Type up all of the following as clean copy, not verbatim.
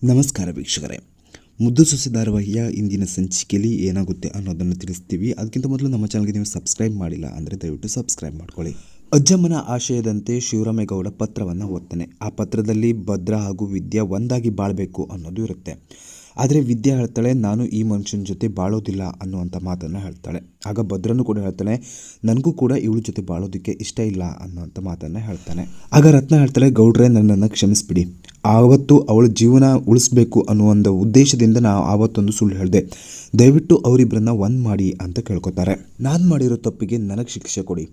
ನಮಸ್ಕಾರ ವೀಕ್ಷಕರೇ, ಮುದ್ದು ಸೊಸೆ ಧಾರಾವಾಹಿಯ ಇಂದಿನ ಸಂಚಿಕೆಯಲ್ಲಿ ಏನಾಗುತ್ತೆ ಅನ್ನೋದನ್ನು ತಿಳಿಸ್ತೀವಿ. ಅದಕ್ಕಿಂತ ಮೊದಲು ನಮ್ಮ ಚಾನಲ್ಗೆ ನೀವು ಸಬ್ಸ್ಕ್ರೈಬ್ ಮಾಡಿಲ್ಲ ಅಂದರೆ ದಯವಿಟ್ಟು ಸಬ್ಸ್ಕ್ರೈಬ್ ಮಾಡ್ಕೊಳ್ಳಿ. ಅಜ್ಜಮ್ಮನ ಆಶಯದಂತೆ ಶಿವರಾಮೇಗೌಡ ಪತ್ರವನ್ನು ಓದ್ತಾನೆ. ಆ ಪತ್ರದಲ್ಲಿ ಭದ್ರ ಹಾಗೂ ವಿದ್ಯಾ ಒಂದಾಗಿ ಬಾಳಬೇಕು ಅನ್ನೋದು ಇರುತ್ತೆ. ಆದರೆ ವಿದ್ಯಾ ಹೇಳ್ತಾಳೆ, ನಾನು ಈ ಮನುಷ್ಯನ ಜೊತೆ ಬಾಳೋದಿಲ್ಲ ಅನ್ನುವಂಥ ಮಾತನ್ನು ಹೇಳ್ತಾಳೆ. ಆಗ ಭದ್ರನು ಕೂಡ ಹೇಳ್ತಾನೆ, ನನಗೂ ಕೂಡ ಇವಳ ಜೊತೆ ಬಾಳೋದಕ್ಕೆ ಇಷ್ಟ ಇಲ್ಲ ಅನ್ನೋಂಥ ಮಾತನ್ನು ಹೇಳ್ತಾನೆ. ಆಗ ರತ್ನ ಹೇಳ್ತಾಳೆ, ಗೌಡ್ರೆ ನನ್ನನ್ನು ಕ್ಷಮಿಸ್ಬಿಡಿ, ಆವತ್ತು ಅವಳ ಜೀವನ ಉಳಿಸ್ಬೇಕು ಅನ್ನೋ ಒಂದು ಉದ್ದೇಶದಿಂದ ನಾನು ಆವತ್ತೊಂದು ಸುಳ್ಳು ಹೇಳಿದೆ. ದಯವಿಟ್ಟು ಅವರಿಬ್ಬರನ್ನ ಒಂದು ಮಾಡಿ ಅಂತ ಕೇಳ್ಕೊತಾರೆ. ನಾನು ಮಾಡಿರೋ ತಪ್ಪಿಗೆ ನನಗೆ ಶಿಕ್ಷೆ ಕೊಡಿ,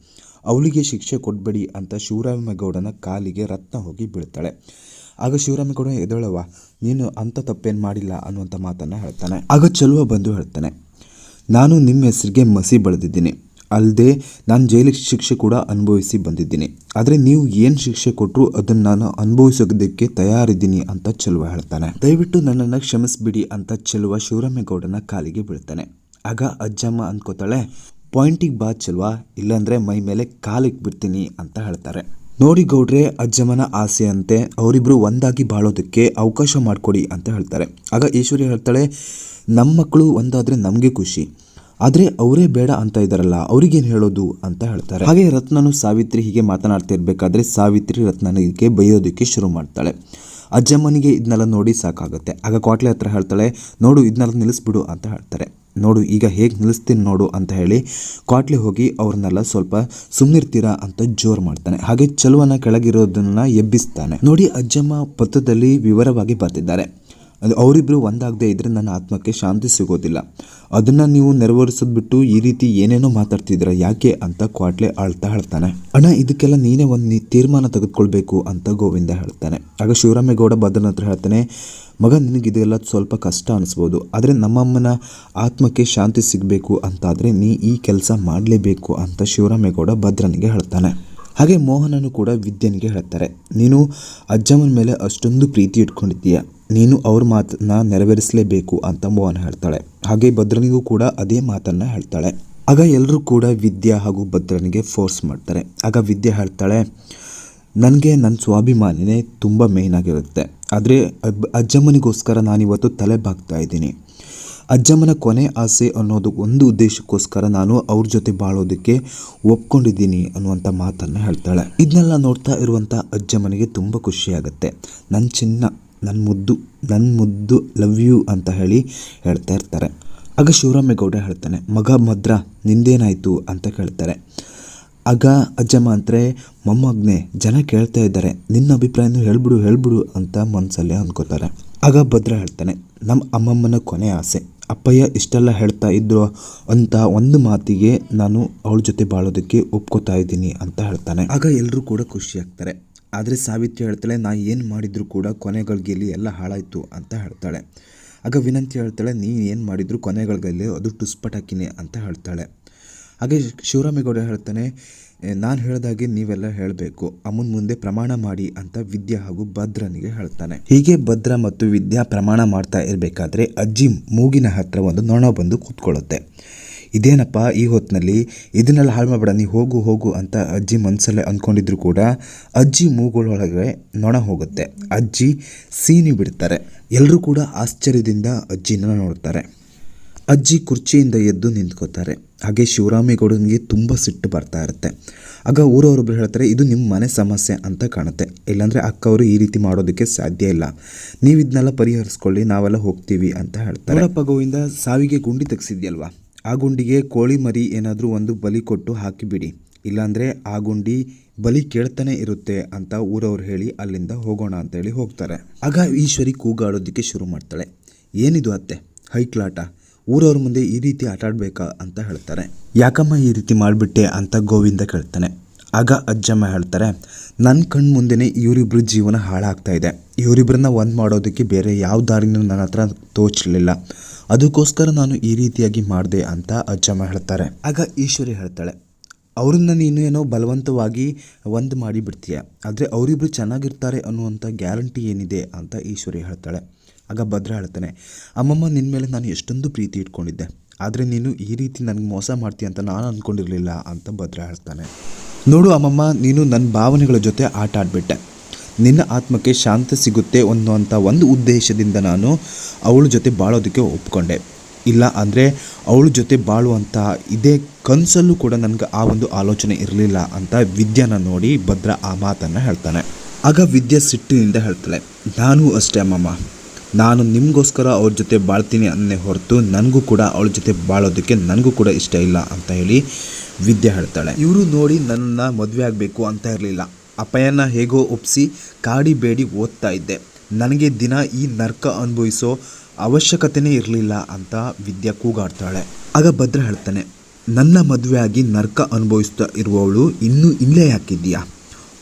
ಅವಳಿಗೆ ಶಿಕ್ಷೆ ಕೊಡಬೇಡಿ ಅಂತ ಶಿವರಾಮೇಗೌಡನ ಕಾಲಿಗೆ ರತ್ನ ಹೋಗಿ ಬೀಳ್ತಾಳೆ. ಆಗ ಶಿವರಾಮೇಗೌಡ, ಎದಳವ, ನೀನು ಅಂಥ ತಪ್ಪೇನು ಮಾಡಿಲ್ಲ ಅನ್ನುವಂಥ ಮಾತನ್ನು ಹೇಳ್ತಾನೆ. ಆಗ ಚಲುವ ಬಂದು ಹೇಳ್ತಾನೆ, ನಾನು ನಿಮ್ಮ ಹೆಸರಿಗೆ ಮಸಿ ಬೆಳೆದಿದ್ದೀನಿ, ಅಲ್ಲದೆ ನಾನು ಜೈಲಿಗೆ ಶಿಕ್ಷೆ ಕೂಡ ಅನುಭವಿಸಿ ಬಂದಿದ್ದೀನಿ. ಆದರೆ ನೀವು ಏನು ಶಿಕ್ಷೆ ಕೊಟ್ಟರು ಅದನ್ನು ನಾನು ಅನುಭವಿಸೋದಕ್ಕೆ ತಯಾರಿದ್ದೀನಿ ಅಂತ ಚಲುವ ಹೇಳ್ತಾನೆ. ದಯವಿಟ್ಟು ನನ್ನನ್ನು ಕ್ಷಮಿಸ್ಬಿಡಿ ಅಂತ ಚಲುವ ಶಿವರಾಮೇಗೌಡನ ಕಾಲಿಗೆ ಬೀಳ್ತಾನೆ. ಆಗ ಅಜ್ಜಮ್ಮ ಅಂದ್ಕೋತಾಳೆ, ಪಾಯಿಂಟಿಗೆ ಬಾ ಚಲುವ, ಇಲ್ಲಾಂದರೆ ಮೈ ಮೇಲೆ ಕಾಲಿಗೆ ಬಿಡ್ತೀನಿ ಅಂತ ಹೇಳ್ತಾರೆ. ನೋಡಿ ಗೌಡ್ರೆ, ಅಜ್ಜಮ್ಮನ ಆಸೆಯಂತೆ ಅವರಿಬ್ಬರು ಒಂದಾಗಿ ಬಾಳೋದಕ್ಕೆ ಅವಕಾಶ ಮಾಡಿಕೊಡಿ ಅಂತ ಹೇಳ್ತಾರೆ. ಆಗ ಈಶ್ವರಿ ಹೇಳ್ತಾಳೆ, ನಮ್ಮ ಮಕ್ಕಳು ಒಂದಾದರೆ ನಮಗೆ ಖುಷಿ, ಆದರೆ ಅವರೇ ಬೇಡ ಅಂತ ಇದ್ದಾರಲ್ಲ, ಅವ್ರಿಗೇನು ಹೇಳೋದು ಅಂತ ಹೇಳ್ತಾರೆ. ಹಾಗೆ ರತ್ನನು ಸಾವಿತ್ರಿ ಹೀಗೆ ಮಾತನಾಡ್ತಾ ಇರಬೇಕಾದ್ರೆ ಸಾವಿತ್ರಿ ರತ್ನನಿಗೆ ಬೈಯೋದಕ್ಕೆ ಶುರು ಮಾಡ್ತಾಳೆ. ಅಜ್ಜಮ್ಮನಿಗೆ ಇದನ್ನೆಲ್ಲ ನೋಡಿ ಸಾಕಾಗುತ್ತೆ. ಆಗ ಕ್ವಾಟ್ಲೆ ಹತ್ರ ಹೇಳ್ತಾಳೆ, ನೋಡು ಇದನ್ನೆಲ್ಲ ನಿಲ್ಲಿಸ್ಬಿಡು ಅಂತ ಹೇಳ್ತಾರೆ. ನೋಡು ಈಗ ಹೇಗೆ ನಿಲ್ಲಿಸ್ತೀನಿ ನೋಡು ಅಂತ ಹೇಳಿ ಕ್ವಾಟ್ಲೆ ಹೋಗಿ ಅವ್ರನ್ನೆಲ್ಲ ಸ್ವಲ್ಪ ಸುಮ್ಮನಿರ್ತೀರಾ ಅಂತ ಜೋರು ಮಾಡ್ತಾನೆ. ಹಾಗೆ ಚಲುವನ ಕೆಳಗಿರೋದನ್ನ ಎಬ್ಬಿಸ್ತಾನೆ. ನೋಡಿ, ಅಜ್ಜಮ್ಮ ಪತ್ರದಲ್ಲಿ ವಿವರವಾಗಿ ಬರ್ತಿದ್ದಾರೆ. ಅದು ಅವರಿಬ್ಬರು ಒಂದಾಗದೇ ಇದ್ದರೆ ನನ್ನ ಆತ್ಮಕ್ಕೆ ಶಾಂತಿ ಸಿಗೋದಿಲ್ಲ, ಅದನ್ನು ನೀವು ನೆರವೇರಿಸೋದು ಬಿಟ್ಟು ಈ ರೀತಿ ಏನೇನೋ ಮಾತಾಡ್ತಿದ್ದೀರ ಯಾಕೆ ಅಂತ ಕ್ವಾಟ್ಲೆ ಆಳ್ತಾ ಹೇಳ್ತಾನೆ. ಅಣ್ಣ, ಇದಕ್ಕೆಲ್ಲ ನೀನೇ ಒಂದು ತೀರ್ಮಾನ ತೆಗೆದುಕೊಳ್ಬೇಕು ಅಂತ ಗೋವಿಂದ ಹೇಳ್ತಾನೆ. ಆಗ ಶಿವರಾಮೇಗೌಡ ಭದ್ರನ ಹತ್ರ ಹೇಳ್ತಾನೆ, ಮಗ, ನಿನಗಿದೆಲ್ಲ ಸ್ವಲ್ಪ ಕಷ್ಟ ಅನಿಸ್ಬೋದು, ಆದರೆ ನಮ್ಮಮ್ಮನ ಆತ್ಮಕ್ಕೆ ಶಾಂತಿ ಸಿಗಬೇಕು ಅಂತಾದರೆ ನೀ ಈ ಕೆಲಸ ಮಾಡಲೇಬೇಕು ಅಂತ ಶಿವರಾಮೇಗೌಡ ಭದ್ರನಿಗೆ ಹೇಳ್ತಾನೆ. ಹಾಗೆ ಮೋಹನನು ಕೂಡ ವಿದ್ಯನಿಗೆ ಹೇಳ್ತಾರೆ, ನೀನು ಅಜ್ಜಮ್ಮನ ಮೇಲೆ ಅಷ್ಟೊಂದು ಪ್ರೀತಿ ಇಟ್ಕೊಂಡಿದ್ದೀಯ, ನೀನು ಅವ್ರ ಮಾತನ್ನ ನೆರವೇರಿಸಲೇಬೇಕು ಅಂತ ಮೋಹನ ಹೇಳ್ತಾಳೆ. ಹಾಗೆ ಭದ್ರನಿಗೂ ಕೂಡ ಅದೇ ಮಾತನ್ನು ಹೇಳ್ತಾಳೆ. ಆಗ ಎಲ್ಲರೂ ಕೂಡ ವಿದ್ಯಾ ಹಾಗೂ ಭದ್ರನಿಗೆ ಫೋರ್ಸ್ ಮಾಡ್ತಾರೆ. ಆಗ ವಿದ್ಯಾ ಹೇಳ್ತಾಳೆ, ನನಗೆ ನನ್ನ ಸ್ವಾಭಿಮಾನಿನೇ ತುಂಬ ಮೇಯ್ನ್ ಆಗಿರುತ್ತೆ, ಆದರೆ ಅಜ್ಜಮ್ಮನಿಗೋಸ್ಕರ ನಾನಿವತ್ತು ತಲೆ ಬಾಗ್ತಾ ಇದ್ದೀನಿ. ಅಜ್ಜಮ್ಮನ ಕೊನೆ ಆಸೆ ಅನ್ನೋದು ಒಂದು ಉದ್ದೇಶಕ್ಕೋಸ್ಕರ ನಾನು ಅವ್ರ ಜೊತೆ ಬಾಳೋದಕ್ಕೆ ಒಪ್ಕೊಂಡಿದ್ದೀನಿ ಅನ್ನುವಂಥ ಮಾತನ್ನು ಹೇಳ್ತಾಳೆ. ಇದನ್ನೆಲ್ಲ ನೋಡ್ತಾ ಇರುವಂಥ ಅಜ್ಜಮ್ಮನಿಗೆ ತುಂಬ ಖುಷಿಯಾಗುತ್ತೆ. ನನ್ನ ಚಿನ್ನ, ನನ್ನ ಮುದ್ದು ಲವ್ ಯು ಅಂತ ಹೇಳಿ ಹೇಳ್ತಾ ಇರ್ತಾರೆ. ಆಗ ಶಿವರಾಮೇಗೌಡ ಹೇಳ್ತಾನೆ, ಮಗ ಭದ್ರ, ನಿಂದೇನಾಯಿತು ಅಂತ ಕೇಳ್ತಾರೆ. ಆಗ ಅಜ್ಜಮ್ಮ ಅಂತಾರೆ, ಮೊಮ್ಮಗನೇ, ಜನ ಕೇಳ್ತಾ ಇದ್ದಾರೆ, ನಿನ್ನ ಅಭಿಪ್ರಾಯನೂ ಹೇಳ್ಬಿಡು ಅಂತ ಮನಸ್ಸಲ್ಲೇ ಅಂದ್ಕೋತಾರೆ. ಆಗ ಭದ್ರ ಹೇಳ್ತಾನೆ, ನಮ್ಮ ಅಮ್ಮಮ್ಮನ ಕೊನೆ ಆಸೆ, ಅಪ್ಪಯ್ಯ ಇಷ್ಟೆಲ್ಲ ಹೇಳ್ತಾ ಇದ್ರು ಅಂತ ಒಂದು ಮಾತಿಗೆ ನಾನು ಅವಳ ಜೊತೆ ಬಾಳೋದಕ್ಕೆ ಒಪ್ಕೋತಾ ಇದ್ದೀನಿ ಅಂತ ಹೇಳ್ತಾನೆ. ಆಗ ಎಲ್ಲರೂ ಕೂಡ ಖುಷಿ ಆಗ್ತಾರೆ. ಆದರೆ ಸಾವಿತ್ರಿ ಹೇಳ್ತಾಳೆ, ನಾ ಏನು ಮಾಡಿದ್ರು ಕೂಡ ಕೊನೆಗಳಿಗೆಲ್ಲಿ ಎಲ್ಲ ಹಾಳಾಯಿತು ಅಂತ ಹೇಳ್ತಾಳೆ. ಆಗ ವಿನಂತಿ ಹೇಳ್ತಾಳೆ, ನೀನು ಏನು ಮಾಡಿದ್ರು ಕೊನೆಗಳಿಗೆಲ್ಲಿ ಅದು ಟುಸ್ಪಟಾಕಿನೇ ಅಂತ ಹೇಳ್ತಾಳೆ. ಹಾಗೆ ಶಿವರಾಮೇಗೌಡ ಹೇಳ್ತಾನೆ, ನಾನು ಹೇಳಿದಾಗೆ ನೀವೆಲ್ಲ ಹೇಳಬೇಕು, ಅಮ್ಮನ ಮುಂದೆ ಪ್ರಮಾಣ ಮಾಡಿ ಅಂತ ವಿದ್ಯಾ ಹಾಗೂ ಭದ್ರನಿಗೆ ಹೇಳ್ತಾನೆ. ಹೀಗೆ ಭದ್ರ ಮತ್ತು ವಿದ್ಯಾ ಪ್ರಮಾಣ ಮಾಡ್ತಾ ಇರಬೇಕಾದ್ರೆ ಅಜ್ಜಿ ಮೂಗಿನ ಹತ್ರ ಒಂದು ನೊಣ ಬಂದು ಕೂತ್ಕೊಳ್ಳುತ್ತೆ. ಇದೇನಪ್ಪ ಈ ಹೊತ್ತಿನಲ್ಲಿ, ಇದನ್ನೆಲ್ಲ ಹಾಳು ಮಾಡಬೇಡ, ನೀ ಹೋಗು ಅಂತ ಅಜ್ಜಿ ಮನಸ್ಸಲ್ಲೇ ಅಂದ್ಕೊಂಡಿದ್ರು ಕೂಡ ಅಜ್ಜಿ ಮೂಗೊಳೊಳಗೆ ನೊಣ ಹೋಗುತ್ತೆ. ಅಜ್ಜಿ ಸೀನಿ ಬಿಡ್ತಾರೆ. ಎಲ್ಲರೂ ಕೂಡ ಆಶ್ಚರ್ಯದಿಂದ ಅಜ್ಜಿನ ನೋಡ್ತಾರೆ. ಅಜ್ಜಿ ಕುರ್ಚಿಯಿಂದ ಎದ್ದು ನಿಂತ್ಕೋತಾರೆ. ಹಾಗೆ ಶಿವರಾಮೇಗೌಡನಿಗೆ ತುಂಬ ಸಿಟ್ಟು ಬರ್ತಾ ಇರುತ್ತೆ. ಆಗ ಊರವರೊಬ್ಬರು ಹೇಳ್ತಾರೆ, ಇದು ನಿಮ್ಮ ಮನೆ ಸಮಸ್ಯೆ ಅಂತ ಕಾಣುತ್ತೆ, ಇಲ್ಲಾಂದರೆ ಅಕ್ಕವರು ಈ ರೀತಿ ಮಾಡೋದಕ್ಕೆ ಸಾಧ್ಯ ಇಲ್ಲ, ನೀವು ಇದನ್ನೆಲ್ಲ ಪರಿಹರಿಸ್ಕೊಳ್ಳಿ, ನಾವೆಲ್ಲ ಹೋಗ್ತೀವಿ ಅಂತ ಹೇಳ್ತಾರೆ. ನೋಡಪ್ಪ ಗೋವಿಂದ, ಸಾವಿಗೆ ಗುಂಡಿ ತೆಗೆಸಿದ್ಯಲ್ವಾ, ಆ ಗುಂಡಿಗೆ ಕೋಳಿ ಮರಿ ಏನಾದರೂ ಒಂದು ಬಲಿ ಕೊಟ್ಟು ಹಾಕಿಬಿಡಿ, ಇಲ್ಲಾಂದರೆ ಆ ಗುಂಡಿ ಬಲಿ ಕೇಳ್ತಾನೆ ಇರುತ್ತೆ ಅಂತ ಊರವ್ರು ಹೇಳಿ ಅಲ್ಲಿಂದ ಹೋಗೋಣ ಅಂತೇಳಿ ಹೋಗ್ತಾರೆ. ಆಗ ಈಶ್ವರಿ ಕೂಗಾಡೋದಕ್ಕೆ ಶುರು ಮಾಡ್ತಾಳೆ, ಏನಿದು ಅತ್ತೆ, ಹೈಕ್ಲಾಟ, ಊರವ್ರ ಮುಂದೆ ಈ ರೀತಿ ಆಟ ಆಡಬೇಕಾ ಅಂತ ಹೇಳ್ತಾರೆ. ಯಾಕಮ್ಮ ಈ ರೀತಿ ಮಾಡಿಬಿಟ್ಟೆ ಅಂತ ಗೋವಿಂದ ಕೇಳ್ತಾನೆ. ಆಗ ಅಜ್ಜಮ್ಮ ಹೇಳ್ತಾರೆ, ನನ್ನ ಕಣ್ಣು ಮುಂದೆನೇ ಇವರಿಬ್ಬರು ಜೀವನ ಹಾಳಾಗ್ತಾ ಇದೆ, ಇವರಿಬ್ಬರನ್ನ ಒಂದು ಮಾಡೋದಕ್ಕೆ ಬೇರೆ ಯಾವ ದಾರಿನೂ ನನ್ನ ಹತ್ರ ತೋಚಲಿಲ್ಲ, ಅದಕ್ಕೋಸ್ಕರ ನಾನು ಈ ರೀತಿಯಾಗಿ ಮಾಡಿದೆ ಅಂತ ಅಜ್ಜಮ್ಮ ಹೇಳ್ತಾರೆ. ಆಗ ಈಶ್ವರಿ ಹೇಳ್ತಾಳೆ, ಅವ್ರನ್ನ ನೀನು ಏನೋ ಬಲವಂತವಾಗಿ ಒಂದು ಮಾಡಿಬಿಡ್ತೀಯ, ಆದರೆ ಅವರಿಬ್ಬರು ಚೆನ್ನಾಗಿರ್ತಾರೆ ಅನ್ನುವಂಥ ಗ್ಯಾರಂಟಿ ಏನಿದೆ ಅಂತ ಈಶ್ವರಿ ಹೇಳ್ತಾಳೆ. ಆಗ ಭದ್ರ ಹೇಳ್ತಾನೆ, ಅಮ್ಮಮ್ಮ, ನಿನ್ನ ಮೇಲೆ ನಾನು ಎಷ್ಟೊಂದು ಪ್ರೀತಿ ಇಟ್ಕೊಂಡಿದ್ದೆ, ಆದರೆ ನೀನು ಈ ರೀತಿ ನನಗೆ ಮೋಸ ಮಾಡ್ತೀಯ ಅಂತ ನಾನು ಅಂದ್ಕೊಂಡಿರಲಿಲ್ಲ ಅಂತ ಭದ್ರ ಹೇಳ್ತಾನೆ. ನೋಡು ಅಮ್ಮಮ್ಮ, ನೀನು ನನ್ನ ಭಾವನೆಗಳ ಜೊತೆ ಆಟ ಆಡಿಬಿಟ್ಟೆ, ನಿನ್ನ ಆತ್ಮಕ್ಕೆ ಶಾಂತಿ ಸಿಗುತ್ತೆ ಅನ್ನುವಂಥ ಒಂದು ಉದ್ದೇಶದಿಂದ ನಾನು ಅವಳ ಜೊತೆ ಬಾಳೋದಕ್ಕೆ ಒಪ್ಕೊಂಡೆ. ಇಲ್ಲ ಅಂದರೆ ಅವಳ ಜೊತೆ ಬಾಳುವಂಥ ಇದೇ ಕನಸಲ್ಲೂ ಕೂಡ ನನಗೆ ಆ ಒಂದು ಆಲೋಚನೆ ಇರಲಿಲ್ಲ ಅಂತ ವಿದ್ಯಾನ ನೋಡಿ ಭದ್ರ ಆ ಮಾತನ್ನು ಹೇಳ್ತಾನೆ. ಆಗ ವಿದ್ಯಾ ಸಿಟ್ಟಿನಿಂದ ಹೇಳ್ತಾಳೆ, ನಾನು ಅಷ್ಟೇ ಅಮ್ಮಮ್ಮ, ನಾನು ನಿಮಗೋಸ್ಕರ ಅವ್ರ ಜೊತೆ ಬಾಳ್ತೀನಿ ಅನ್ನೇ ಹೊರತು ನನಗೂ ಕೂಡ ಅವಳ ಜೊತೆ ಬಾಳೋದಕ್ಕೆ ನನಗೂ ಕೂಡ ಇಷ್ಟ ಇಲ್ಲ ಅಂತ ಹೇಳಿ ವಿದ್ಯಾ ಹೇಳ್ತಾಳೆ. ಇವರು ನೋಡಿ ನನ್ನನ್ನು ಮದುವೆ ಆಗಬೇಕು ಅಂತ ಇರಲಿಲ್ಲ, ಅಪ್ಪಯ್ಯನ ಹೇಗೋ ಒಪ್ಪಿಸಿ ಕಾಡಿ ಬೇಡಿ ಓದ್ತಾ ಇದ್ದೆ, ನನಗೆ ದಿನ ಈ ನರ್ಕ ಅನುಭವಿಸೋ ಅವಶ್ಯಕತೆಯೇ ಇರಲಿಲ್ಲ ಅಂತ ವಿದ್ಯಾ ಕೂಗಾಡ್ತಾಳೆ. ಆಗ ಭದ್ರ ಹೇಳ್ತಾನೆ, ನನ್ನ ಮದುವೆ ಆಗಿ ನರ್ಕ ಅನುಭವಿಸ್ತಾ ಇರುವವಳು ಇನ್ನೂ ಇಲ್ಲೇ ಯಾಕಿದ್ದೀಯಾ,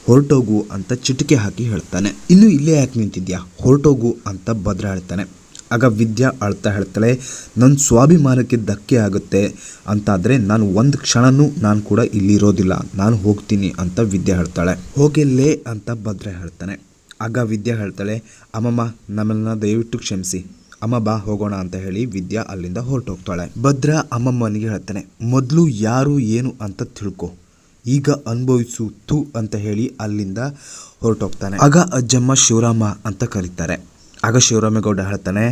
ಹೊರಟೋಗು ಅಂತ ಚಿಟಿಕೆ ಹಾಕಿ ಹೇಳ್ತಾನೆ. ಇನ್ನೂ ಇಲ್ಲೇ ಯಾಕೆ ನಿಂತಿದ್ಯಾ, ಹೊರಟೋಗು ಅಂತ ಭದ್ರ ಹೇಳ್ತಾನೆ. ಆಗ ವಿದ್ಯಾ ಅಳ್ತಾ ಹೇಳ್ತಾಳೆ, ನನ್ನ ಸ್ವಾಭಿಮಾನಕ್ಕೆ ಧಕ್ಕೆ ಆಗುತ್ತೆ ಅಂತಾದರೆ ನಾನು ಒಂದು ಕ್ಷಣನೂ ನಾನು ಕೂಡ ಇಲ್ಲಿರೋದಿಲ್ಲ, ನಾನು ಹೋಗ್ತೀನಿ ಅಂತ ವಿದ್ಯಾ ಹೇಳ್ತಾಳೆ. ಹೋಗೆಲ್ಲೇ ಅಂತ ಭದ್ರ ಹೇಳ್ತಾನೆ. ಆಗ ವಿದ್ಯಾ ಹೇಳ್ತಾಳೆ, ಅಮ್ಮಮ್ಮ ನಮ್ಮನ್ನು ದಯವಿಟ್ಟು ಕ್ಷಮಿಸಿ, ಅಮ್ಮ ಬಾ ಹೋಗೋಣ ಅಂತ ಹೇಳಿ ವಿದ್ಯಾ ಅಲ್ಲಿಂದ ಹೊರಟೋಗ್ತಾಳೆ. ಭದ್ರ ಅಮ್ಮಮ್ಮನಿಗೆ ಹೇಳ್ತಾನೆ, ಮೊದಲು ಯಾರು ಏನು ಅಂತ ತಿಳ್ಕೊ, ಈಗ ಅನುಭವಿಸು ತು ಅಂತ ಹೇಳಿ ಅಲ್ಲಿಂದ ಹೊರಟೋಗ್ತಾನೆ. ಆಗ ಅಜ್ಜಮ್ಮ ಶಿವರಾಮ ಅಂತ ಕರೀತಾರೆ. ಆಗ ಶಿವರಾಮೇಗೌಡ ಹೇಳ್ತಾನೆ,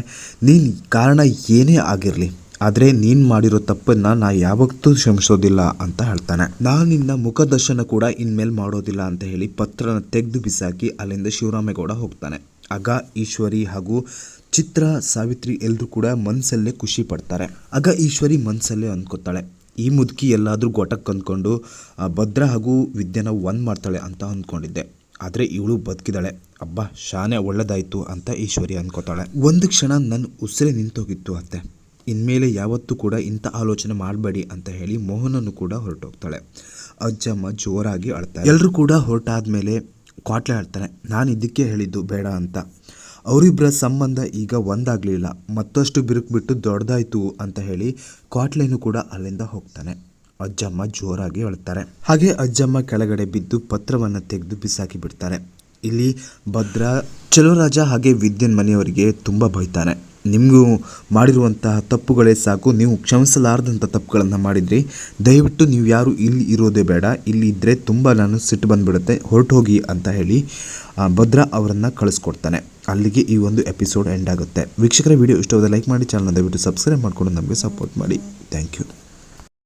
ನೀನು ಕಾರಣ ಏನೇ ಆಗಿರಲಿ, ಆದರೆ ನೀನು ಮಾಡಿರೋ ತಪ್ಪನ್ನು ನಾ ಯಾವತ್ತೂ ಕ್ಷಮಿಸೋದಿಲ್ಲ ಅಂತ ಹೇಳ್ತಾನೆ. ನಾನು ನಿನ್ನ ಮುಖದರ್ಶನ ಕೂಡ ಇನ್ಮೇಲೆ ಮಾಡೋದಿಲ್ಲ ಅಂತ ಹೇಳಿ ಪತ್ರನ ತೆಗೆದು ಬಿಸಾಕಿ ಅಲ್ಲಿಂದ ಶಿವರಾಮೇಗೌಡ ಹೋಗ್ತಾನೆ. ಆಗ ಈಶ್ವರಿ ಹಾಗೂ ಚಿತ್ರ, ಸಾವಿತ್ರಿ ಎಲ್ಲರೂ ಕೂಡ ಮನಸ್ಸಲ್ಲೇ ಖುಷಿ ಪಡ್ತಾರೆ. ಆಗ ಈಶ್ವರಿ ಮನಸ್ಸಲ್ಲೇ ಅಂದ್ಕೋತಾಳೆ, ಈ ಮುದುಕಿ ಎಲ್ಲಾದರೂ ಗೊಟಕ್ಕೆ ಅಂದ್ಕೊಂಡು ಭದ್ರ ಹಾಗೂ ವಿದ್ಯೆನ ಒಂದು ಮಾಡ್ತಾಳೆ ಅಂತ ಅಂದ್ಕೊಂಡಿದ್ದೆ, ಆದರೆ ಇವಳು ಬದುಕಿದಾಳೆ, ಅಬ್ಬಾ ಶಾನೆ ಒಳ್ಳೆದಾಯಿತು ಅಂತ ಈಶ್ವರಿ ಅಂದ್ಕೋತಾಳೆ. ಒಂದು ಕ್ಷಣ ನನ್ನ ಉಸಿರೇ ನಿಂತೋಗಿತ್ತು ಅತ್ತೆ, ಇನ್ಮೇಲೆ ಯಾವತ್ತೂ ಕೂಡ ಇಂಥ ಆಲೋಚನೆ ಮಾಡಬೇಡಿ ಅಂತ ಹೇಳಿ ಮೋಹನನ್ನು ಕೂಡ ಹೊರಟೋಗ್ತಾಳೆ. ಅಜ್ಜಮ್ಮ ಜೋರಾಗಿ ಅಳ್ತಾರೆ. ಎಲ್ಲರೂ ಕೂಡ ಹೊರಟಾದ್ಮೇಲೆ ಕ್ವಾಟ್ಲೆ ಹೇಳ್ತಾನೆ, ನಾನು ಇದಕ್ಕೆ ಹೇಳಿದ್ದು ಬೇಡ ಅಂತ, ಅವರಿಬ್ಬರ ಸಂಬಂಧ ಈಗ ಒಂದಾಗಲಿಲ್ಲ, ಮತ್ತಷ್ಟು ಬಿರುಕು ದೊಡ್ಡದಾಯಿತು ಅಂತ ಹೇಳಿ ಕ್ವಾಟ್ಲೆನೂ ಕೂಡ ಅಲ್ಲಿಂದ ಹೋಗ್ತಾನೆ. ಅಜ್ಜಮ್ಮ ಜೋರಾಗಿ ಅಳ್ತಾರೆ. ಹಾಗೆ ಅಜ್ಜಮ್ಮ ಕೆಳಗಡೆ ಬಿದ್ದು ಪತ್ರವನ್ನು ತೆಗೆದು ಬಿಸಾಕಿ ಬಿಡ್ತಾರೆ. ಇಲ್ಲಿ ಭದ್ರ ಚಲುವರಾಜ ಹಾಗೆ ವಿದ್ಯನ್ ಮನೆಯವರಿಗೆ ತುಂಬ ಬೈತಾನೆ. ನಿಮಗೂ ಮಾಡಿರುವಂತಹ ತಪ್ಪುಗಳೇ ಸಾಕು, ನೀವು ಕ್ಷಮಿಸಲಾರದಂಥ ತಪ್ಪುಗಳನ್ನು ಮಾಡಿದ್ರಿ, ದಯವಿಟ್ಟು ನೀವು ಯಾರು ಇಲ್ಲಿ ಇರೋದೇ ಬೇಡ, ಇಲ್ಲಿ ಇದ್ದರೆ ತುಂಬ ನಾನು ಸಿಟ್ಟು ಬಂದುಬಿಡುತ್ತೆ, ಹೊರಟೋಗಿ ಅಂತ ಹೇಳಿ ಭದ್ರ ಅವರನ್ನು ಕಳಿಸ್ಕೊಡ್ತಾನೆ. ಅಲ್ಲಿಗೆ ಈ ಒಂದು ಎಪಿಸೋಡ್ ಎಂಡ್ ಆಗುತ್ತೆ. ವೀಕ್ಷಕರ ವಿಡಿಯೋ ಇಷ್ಟವಾದ ಲೈಕ್ ಮಾಡಿ, ಚಾನಲ್ನ ದಯವಿಟ್ಟು ಸಬ್ಸ್ಕ್ರೈಬ್ ಮಾಡಿಕೊಂಡು ನಮಗೆ ಸಪೋರ್ಟ್ ಮಾಡಿ. Thank you.